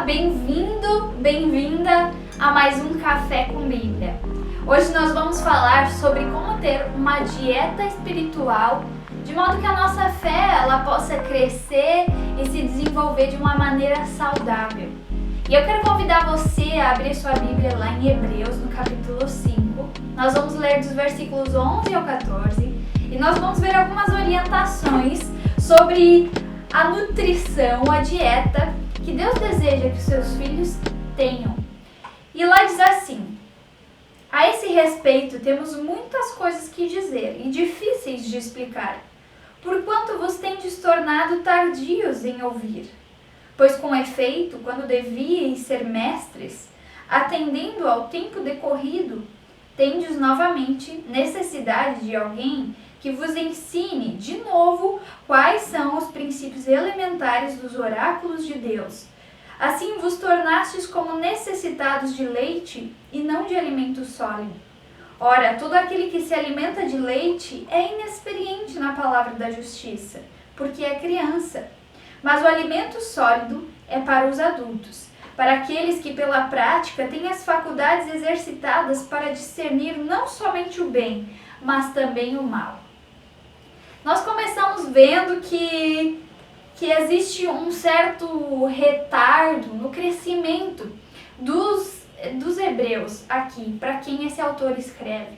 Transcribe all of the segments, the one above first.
Bem-vindo, bem-vinda a mais um Café com Bíblia. Hoje nós vamos falar sobre como ter uma dieta espiritual, de modo que a nossa fé ela possa crescer e se desenvolver de uma maneira saudável. E eu quero convidar você a abrir sua Bíblia lá em Hebreus, no capítulo 5. Nós vamos ler dos versículos 11 ao 14 e nós vamos ver algumas orientações sobre a nutrição, a dieta que Deus deseja que seus filhos tenham. E lá diz assim: a esse respeito temos muitas coisas que dizer e difíceis de explicar, porquanto vos tendes tornado tardios em ouvir. Pois com efeito, quando devíeis ser mestres, atendendo ao tempo decorrido, tendes novamente necessidade de alguém que vos ensine de novo quais são os princípios elementares dos oráculos de Deus. Assim vos tornastes como necessitados de leite e não de alimento sólido. Ora, todo aquele que se alimenta de leite é inexperiente na palavra da justiça, porque é criança. Mas o alimento sólido é para os adultos, para aqueles que pela prática têm as faculdades exercitadas para discernir não somente o bem, mas também o mal. Nós começamos vendo que existe um certo retardo no crescimento dos hebreus aqui, para quem esse autor escreve.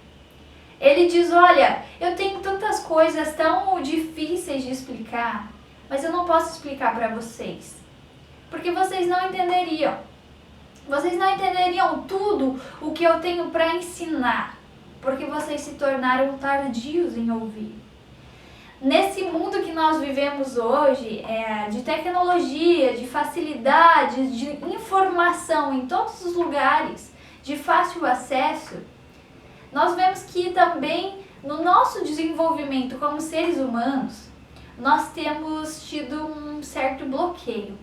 Ele diz, olha, eu tenho tantas coisas tão difíceis de explicar, mas eu não posso explicar para vocês, porque vocês não entenderiam. Vocês não entenderiam tudo o que eu tenho para ensinar, porque vocês se tornaram tardios em ouvir. Nesse mundo que nós vivemos hoje, de tecnologia, de facilidade, de informação em todos os lugares, de fácil acesso, nós vemos que também no nosso desenvolvimento como seres humanos, nós temos tido um certo bloqueio,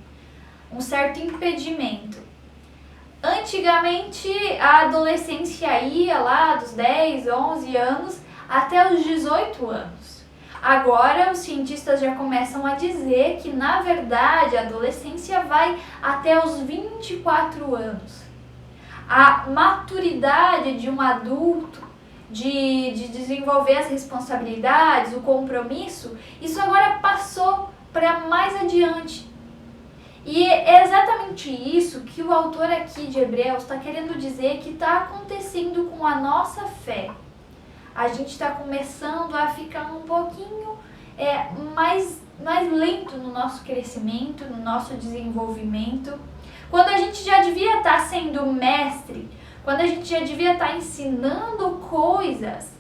um certo impedimento. Antigamente, a adolescência ia lá dos 10, 11 anos até os 18 anos. Agora, os cientistas já começam a dizer que, na verdade, a adolescência vai até os 24 anos. A maturidade de um adulto, de desenvolver as responsabilidades, o compromisso, isso agora passou para mais adiante. E é exatamente isso que o autor aqui de Hebreus está querendo dizer que está acontecendo com a nossa fé. A gente está começando a ficar um pouquinho mais lento no nosso crescimento, no nosso desenvolvimento. Quando a gente já devia estar sendo mestre, quando a gente já devia estar ensinando coisas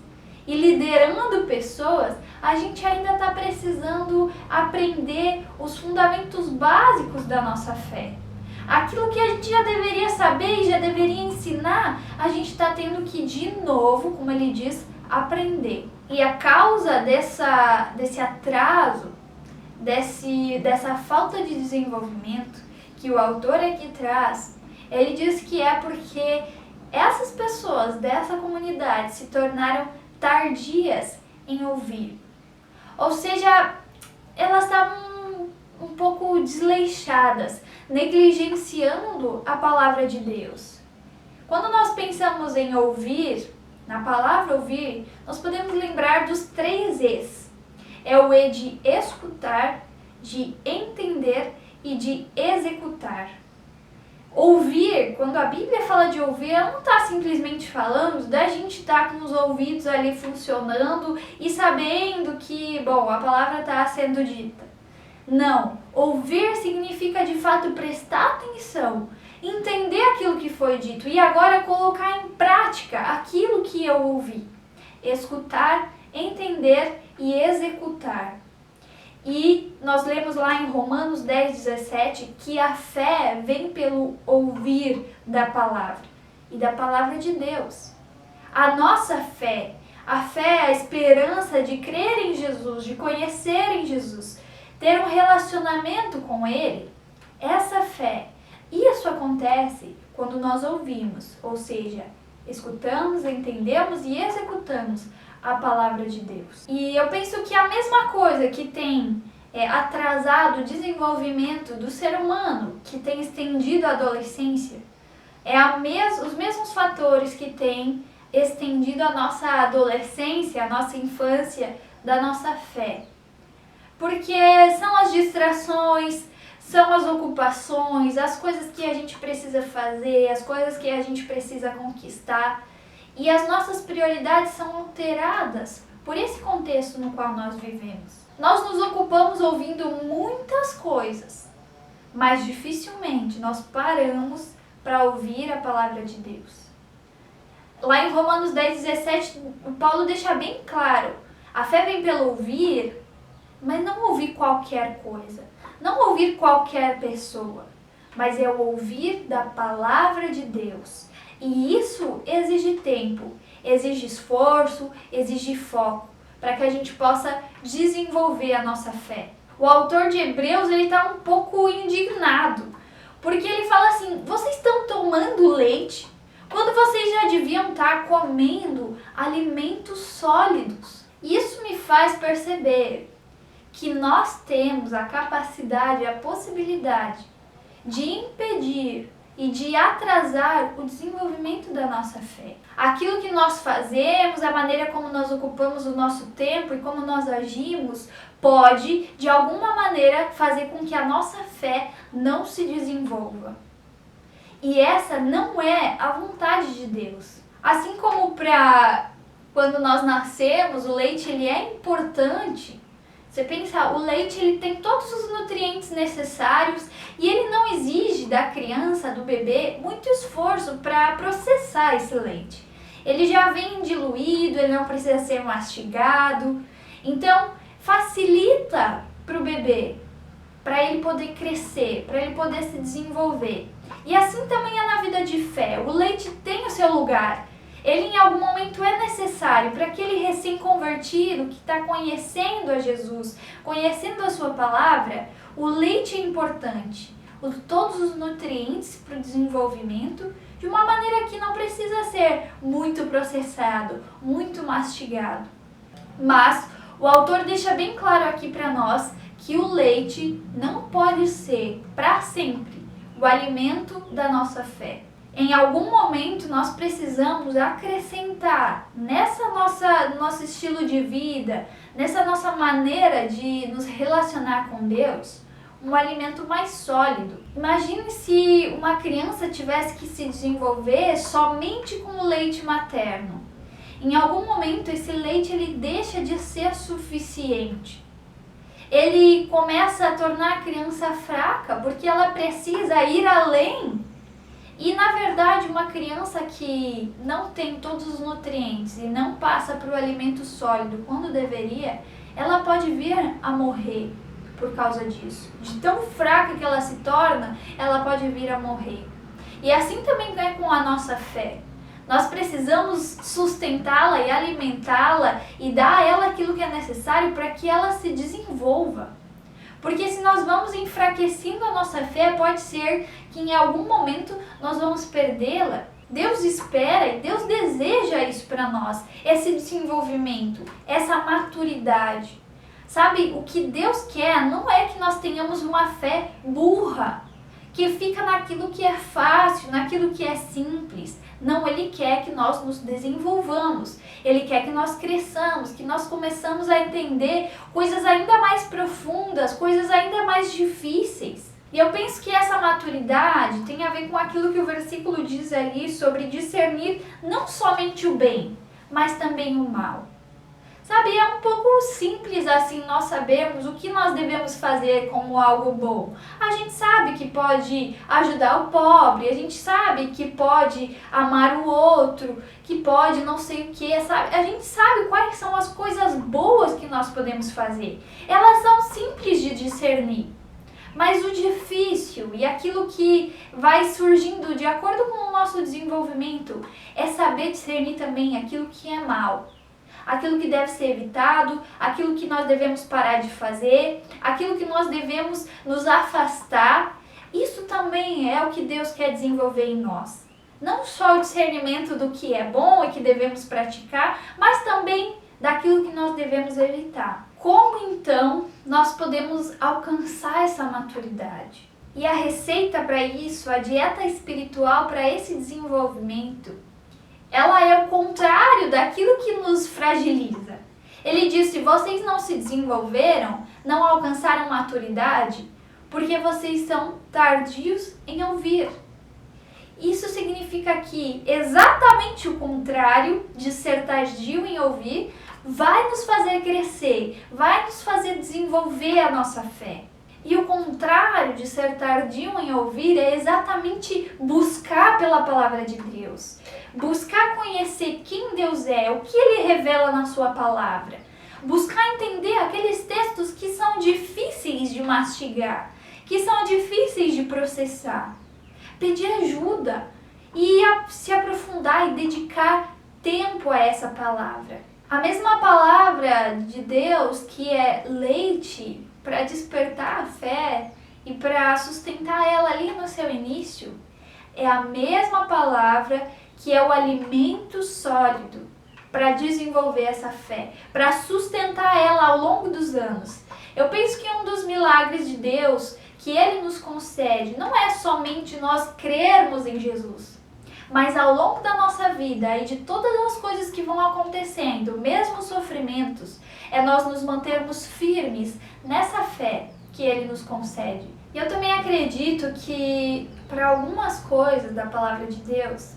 e liderando pessoas, a gente ainda está precisando aprender os fundamentos básicos da nossa fé. Aquilo que a gente já deveria saber e já deveria ensinar, a gente está tendo que, de novo, como ele diz, aprender. E a causa desse atraso, dessa falta de desenvolvimento que o autor aqui traz, ele diz que é porque essas pessoas dessa comunidade se tornaram tardias em ouvir. Ou seja, elas estavam um pouco desleixadas, negligenciando a palavra de Deus. Quando nós pensamos em ouvir, na palavra ouvir, nós podemos lembrar dos 3 Es. É o E de escutar, de entender e de executar. Ouvir, quando a Bíblia fala de ouvir, ela não está simplesmente falando da gente estar com os ouvidos ali funcionando e sabendo que, a palavra está sendo dita. Não, ouvir significa de fato prestar atenção, entender aquilo que foi dito e agora colocar em prática aquilo que eu ouvi. Escutar, entender e executar. E nós lemos lá em Romanos 10:17 que a fé vem pelo ouvir da palavra e da palavra de Deus. A nossa fé, a fé é a esperança de crer em Jesus, de conhecer em Jesus, ter um relacionamento com Ele. Essa fé, isso acontece quando nós ouvimos, ou seja, escutamos, entendemos e executamos a palavra de Deus. E eu penso que a mesma coisa que tem atrasado o desenvolvimento do ser humano, que tem estendido a adolescência. Os mesmos fatores que têm estendido a nossa adolescência, a nossa infância, da nossa fé. Porque são as distrações, são as ocupações, as coisas que a gente precisa fazer, as coisas que a gente precisa conquistar. E as nossas prioridades são alteradas por esse contexto no qual nós vivemos. Nós nos ocupamos ouvindo muitas coisas, mas dificilmente nós paramos para ouvir a palavra de Deus. Lá em Romanos 10:17, o Paulo deixa bem claro, a fé vem pelo ouvir, mas não ouvir qualquer coisa, não ouvir qualquer pessoa, mas é o ouvir da palavra de Deus. E isso exige tempo, exige esforço, exige foco, para que a gente possa desenvolver a nossa fé. O autor de Hebreus está um pouco indignado, porque ele fala assim, vocês estão tomando leite quando vocês já deviam estar comendo alimentos sólidos. Isso me faz perceber que nós temos a capacidade, a possibilidade de impedir e de atrasar o desenvolvimento da nossa fé. Aquilo que nós fazemos, a maneira como nós ocupamos o nosso tempo e como nós agimos, pode, de alguma maneira, fazer com que a nossa fé não se desenvolva. E essa não é a vontade de Deus. Assim como quando nós nascemos, o leite ele é importante. Você pensa, o leite ele tem todos os nutrientes necessários e ele não exige da criança, do bebê, muito esforço para processar esse leite. Ele já vem diluído, ele não precisa ser mastigado. Então, facilita para o bebê, para ele poder crescer, para ele poder se desenvolver. E assim também é na vida de fé. O leite tem o seu lugar. Ele em algum momento é necessário para aquele recém-convertido que está conhecendo a Jesus, conhecendo a sua palavra. O leite é importante, todos os nutrientes para o desenvolvimento, de uma maneira que não precisa ser muito processado, muito mastigado. Mas o autor deixa bem claro aqui para nós que o leite não pode ser para sempre o alimento da nossa fé. Em algum momento nós precisamos acrescentar nosso estilo de vida, nessa nossa maneira de nos relacionar com Deus, um alimento mais sólido. Imagine se uma criança tivesse que se desenvolver somente com o leite materno. Em algum momento esse leite ele deixa de ser suficiente. Ele começa a tornar a criança fraca porque ela precisa ir além. E na verdade uma criança que não tem todos os nutrientes e não passa para o alimento sólido quando deveria, ela pode vir a morrer por causa disso. De tão fraca que ela se torna, ela pode vir a morrer. E assim também é com a nossa fé. Nós precisamos sustentá-la e alimentá-la e dar a ela aquilo que é necessário para que ela se desenvolva. Porque se nós vamos enfraquecendo a nossa fé, pode ser que em algum momento nós vamos perdê-la. Deus espera e Deus deseja isso para nós, esse desenvolvimento, essa maturidade. Sabe, o que Deus quer não é que nós tenhamos uma fé burra, que fica naquilo que é fácil, naquilo que é simples. Não, Ele quer que nós nos desenvolvamos. Ele quer que nós cresçamos, que nós começamos a entender coisas ainda mais profundas, coisas ainda mais difíceis. E eu penso que essa maturidade tem a ver com aquilo que o versículo diz ali sobre discernir não somente o bem, mas também o mal. Sabe, é um pouco simples assim nós sabermos o que nós devemos fazer como algo bom. A gente sabe que pode ajudar o pobre, a gente sabe que pode amar o outro, que pode não sei o que, sabe? A gente sabe quais são as coisas boas que nós podemos fazer. Elas são simples de discernir. Mas o difícil e aquilo que vai surgindo de acordo com o nosso desenvolvimento é saber discernir também aquilo que é mal. Aquilo que deve ser evitado, aquilo que nós devemos parar de fazer, aquilo que nós devemos nos afastar. Isso também é o que Deus quer desenvolver em nós. Não só o discernimento do que é bom e que devemos praticar, mas também daquilo que nós devemos evitar. Como então nós podemos alcançar essa maturidade? E a receita para isso, a dieta espiritual para esse desenvolvimento, ela é o contrário daquilo que nos fragiliza. Ele disse: vocês não se desenvolveram, não alcançaram maturidade, porque vocês são tardios em ouvir. Isso significa que exatamente o contrário de ser tardio em ouvir vai nos fazer crescer, vai nos fazer desenvolver a nossa fé. E o contrário de ser tardio em ouvir é exatamente buscar pela palavra de Deus. Buscar conhecer quem Deus é, o que Ele revela na sua palavra. Buscar entender aqueles textos que são difíceis de mastigar, que são difíceis de processar. Pedir ajuda e se aprofundar e dedicar tempo a essa palavra. A mesma palavra de Deus que é leite para despertar a fé e para sustentar ela ali no seu início, é a mesma palavra que é o alimento sólido para desenvolver essa fé, para sustentar ela ao longo dos anos. Eu penso que um dos milagres de Deus que Ele nos concede não é somente nós crermos em Jesus, mas ao longo da nossa vida e de todas as coisas que vão acontecendo, mesmo os sofrimentos, é nós nos mantermos firmes nessa fé que Ele nos concede. E eu também acredito que para algumas coisas da palavra de Deus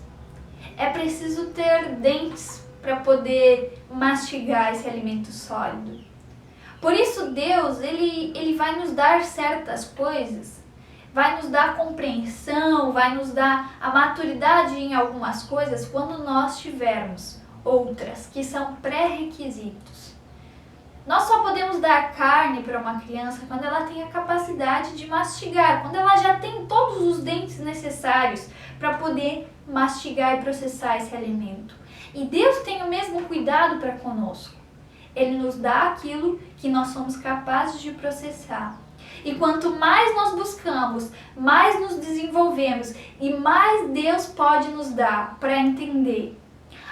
é preciso ter dentes para poder mastigar esse alimento sólido. Por isso Deus, ele vai nos dar certas coisas, vai nos dar compreensão, vai nos dar a maturidade em algumas coisas quando nós tivermos outras que são pré-requisitos. Nós só podemos dar carne para uma criança quando ela tem a capacidade de mastigar, quando ela já tem todos os dentes necessários para poder mastigar e processar esse alimento. E Deus tem o mesmo cuidado para conosco. Ele nos dá aquilo que nós somos capazes de processar. E quanto mais nós buscamos, mais nos desenvolvemos e mais Deus pode nos dar para entender.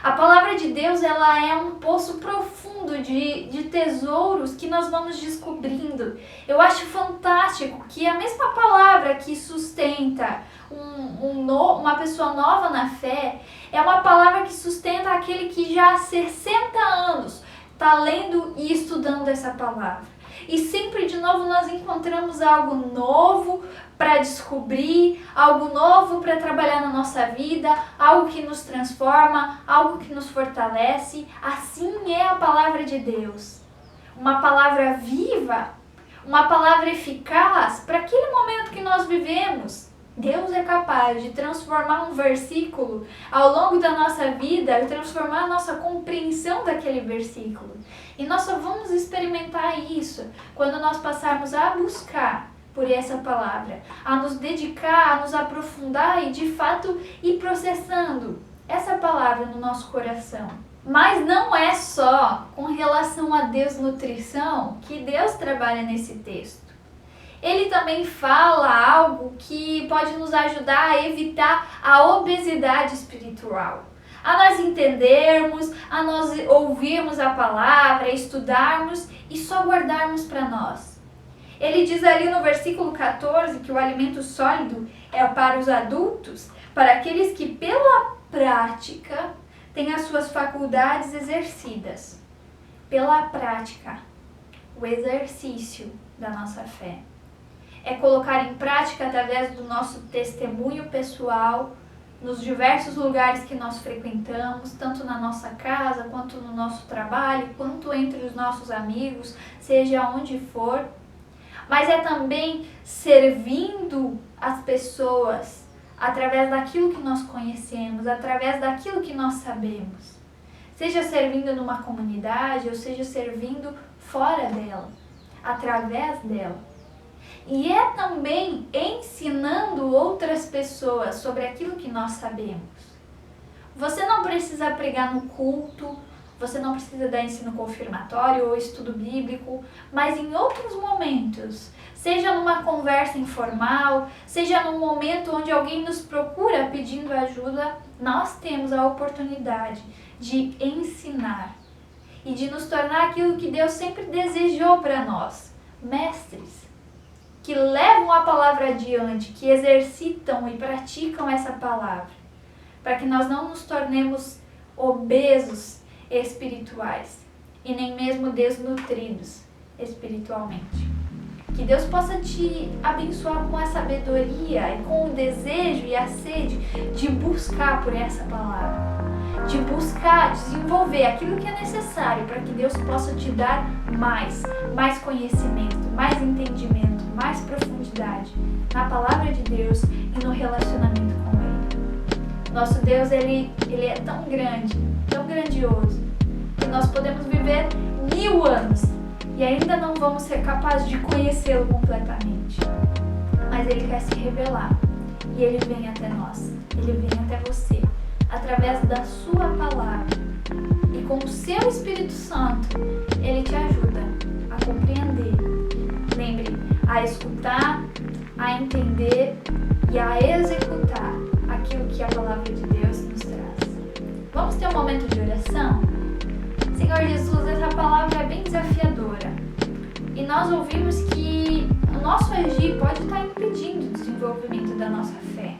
A palavra de Deus, ela é um poço profundo de tesouros que nós vamos descobrindo. Eu acho fantástico que a mesma palavra que sustenta uma pessoa nova na fé é uma palavra que sustenta aquele que já há 60 anos está lendo e estudando essa palavra. E sempre de novo nós encontramos algo novo para descobrir, algo novo para trabalhar na nossa vida, algo que nos transforma, algo que nos fortalece. Assim é a palavra de Deus. Uma palavra viva, uma palavra eficaz para aquele momento que nós vivemos. Deus é capaz de transformar um versículo ao longo da nossa vida, transformar a nossa compreensão daquele versículo. E nós só vamos experimentar isso quando nós passarmos a buscar por essa palavra, a nos dedicar, a nos aprofundar e de fato ir processando essa palavra no nosso coração. Mas não é só com relação a desnutrição que Deus trabalha nesse texto. Ele também fala algo que pode nos ajudar a evitar a obesidade espiritual. A nós entendermos, a nós ouvirmos a palavra, estudarmos e só guardarmos para nós. Ele diz ali no versículo 14 que o alimento sólido é para os adultos, para aqueles que pela prática têm as suas faculdades exercidas. Pela prática, o exercício da nossa fé. É colocar em prática através do nosso testemunho pessoal, nos diversos lugares que nós frequentamos, tanto na nossa casa, quanto no nosso trabalho, quanto entre os nossos amigos, seja onde for. Mas é também servindo as pessoas através daquilo que nós conhecemos, através daquilo que nós sabemos. Seja servindo numa comunidade, ou seja servindo fora dela, através dela. E é também ensinando outras pessoas sobre aquilo que nós sabemos. Você não precisa pregar no culto, você não precisa dar ensino confirmatório ou estudo bíblico, mas em outros momentos, seja numa conversa informal, seja num momento onde alguém nos procura pedindo ajuda, nós temos a oportunidade de ensinar. e de nos tornar aquilo que Deus sempre desejou para nós, mestres, que levam a palavra adiante, que exercitam e praticam essa palavra, para que nós não nos tornemos obesos espirituais e nem mesmo desnutridos espiritualmente. Que Deus possa te abençoar com a sabedoria e com o desejo e a sede de buscar por essa palavra, de buscar desenvolver aquilo que é necessário para que Deus possa te dar mais conhecimento, mais entendimento, mais profundidade na palavra de Deus e no relacionamento com Ele. Nosso Deus, Ele é tão grande, tão grandioso, que nós podemos viver 1000 anos e ainda não vamos ser capazes de conhecê-lo completamente. Mas Ele quer se revelar e Ele vem até nós, Ele vem até você, através da sua palavra. E com o seu Espírito Santo, Ele te ajuda a compreender. Lembre, a escutar, a entender e a executar aquilo que a palavra de Deus nos traz. Vamos ter um momento de oração? Senhor Jesus, essa palavra é bem desafiadora e nós ouvimos que o nosso agir pode estar impedindo o desenvolvimento da nossa fé.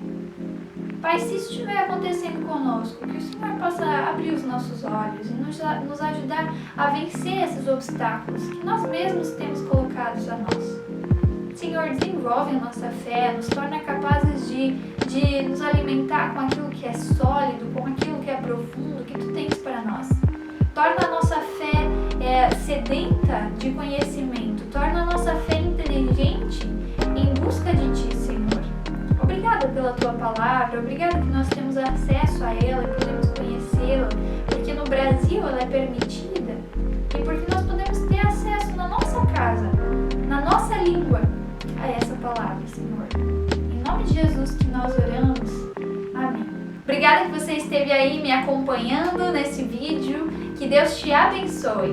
Pai, se isso estiver acontecendo conosco, que o Senhor possa abrir os nossos olhos e nos ajudar a vencer esses obstáculos que nós mesmos temos colocados a nós. Senhor, desenvolve a nossa fé, nos torna capazes de nos alimentar com aquilo que é sólido, com aquilo que é profundo, que Tu tens para nós. Torna a nossa fé sedenta de conhecimento, torna a nossa fé inteligente em busca de Ti, Senhor. Obrigada pela Tua palavra, obrigada que nós temos acesso a ela e podemos conhecê-la, porque no Brasil ela é permitida e porque nós podemos ter acesso na nossa casa, na nossa língua, a essa palavra, Senhor. Em nome de Jesus que nós oramos. Amém. Obrigada que você esteve aí me acompanhando nesse vídeo. Que Deus te abençoe.